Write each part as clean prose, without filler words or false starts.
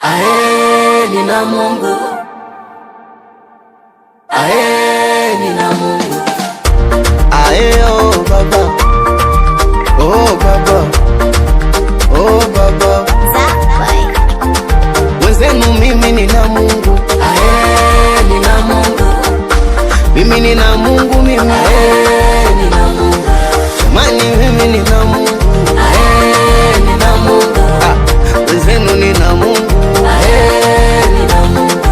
Ae, nina Mungu. Ae, nina Mungu. Ae, oh baba. Oh baba. Oh baba. Mwenzenu mimi nina Mungu. Ae, nina Mungu. Mimi nina Mungu mimi. Ae, nina Mungu. Jamani mimi nina Mungu. Ae, nina Mungu. Mwenzenu nina Mungu. Ae, nina Mungu.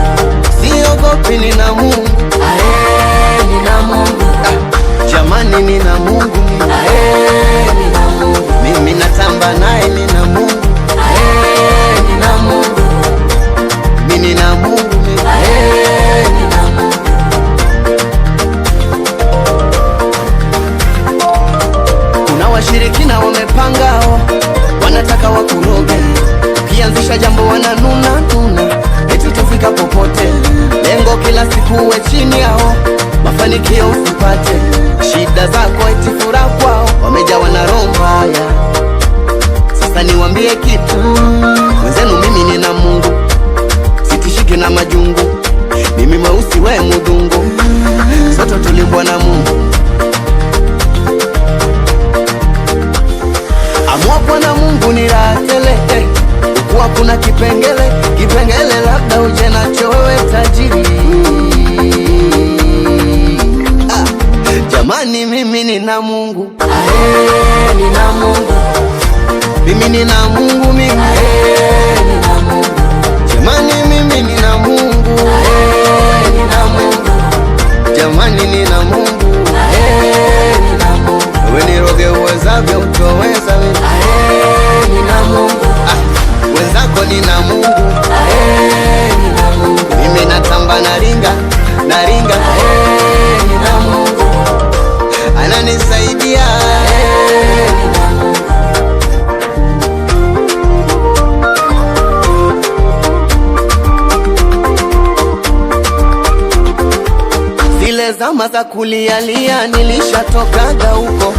Siogopi nina Mungu. Ae, nina Mungu. Jamani nina Mungu mimi. Ae, nina Mungu. Mimi natamba naye nina Mungu. Ae, nina Mungu. Mimi nina Mungu mimi. Ae, nina Mungu. Kuna washirikina wamepangao, wanataka wakuroge. Ukianzisha jambo wananuna nuna, eti tufika popote. Lengo kila siku uwe chini yao, mafanikio usipate. Shida zako eti furaha kwao, wamejawa na roho mbaya. Sasa niwaambie kitu, wenzenu mimi nina Mungu. Sitishiki na majungu, mimi mweusi we mudungu. Sote tulimbwa na Mungu. Amua na Mungu ni raha tele, ukuwa kuna kipengele labda uje nacho wewe tajiri. Jamani mimi nina Mungu. Ae, nina Mungu. Mimi nina Mungu mimi. Ae, nina Mungu. Jamani mimi nina Mungu. Ae, nina Mungu. Jamani nina Mungu. Ae, nina Mungu. Wewe niroge uwezavyo utoweza mimi. Ae, nina Mungu. Wenzako nina Mungu. Ae, nina Mungu. Mimi natamba naringa. Ae, nina Mungu. Ananisaidia. Ae, nina Mungu. Zile zama za kulialia nilishatokaga huko.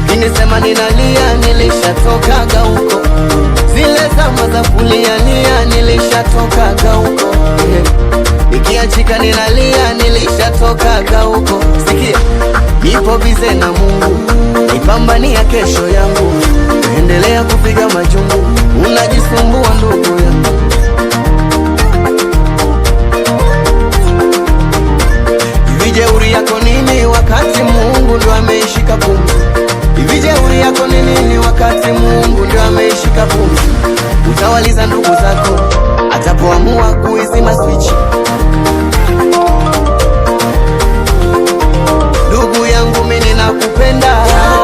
Kinisema ninalia nilishatokaga huko. Zile zama za kulialia nilishatokaga huko. Nikiachika ninalia nilishatokaga huko. Sikia, nipo bize na Mungu, nipambania kesho yangu. Endelea kupiga majungu, unajisumbua ndugu yangu. Jeuri yako nini wakati Mungu ndo ameishika pumzi? Hivi jeuri yako nini wakati Mungu ndo ameishika pumzi? Utawaliza ndugu zako atapoamua kuizima switch. Ndugu yangu mimi ninakupenda,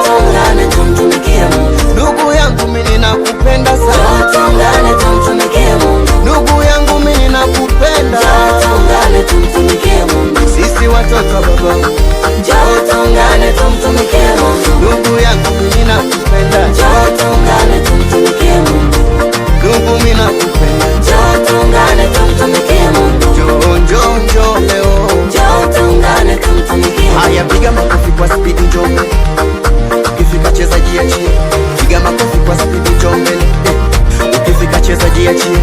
Tuungane tumtumikie Mungu. ndugu yangu mimi ninakupenda sana. Tuungane tumtumikie Mungu. Ndugu yangu mimi ninakupenda, Tuungane tumtumikie Mungu. sisi watoto wa baba. Njoo tuungane tumtumikie Mungu. Ndugu yangu mimi ninakupenda, Njoo tuungane tumtumikie Mungu. ndugu mimi nakupenda. Njoo tuungane tumtumikie Mungu. Njoo leo. Njoo tuungane tumtumikie Mungu. Haya, piga makofi kwa speed, njoo mbele. Ukifika cheza jiachie, piga makofi kwa speed, njoo mbele. Ukifika cheza jiachie.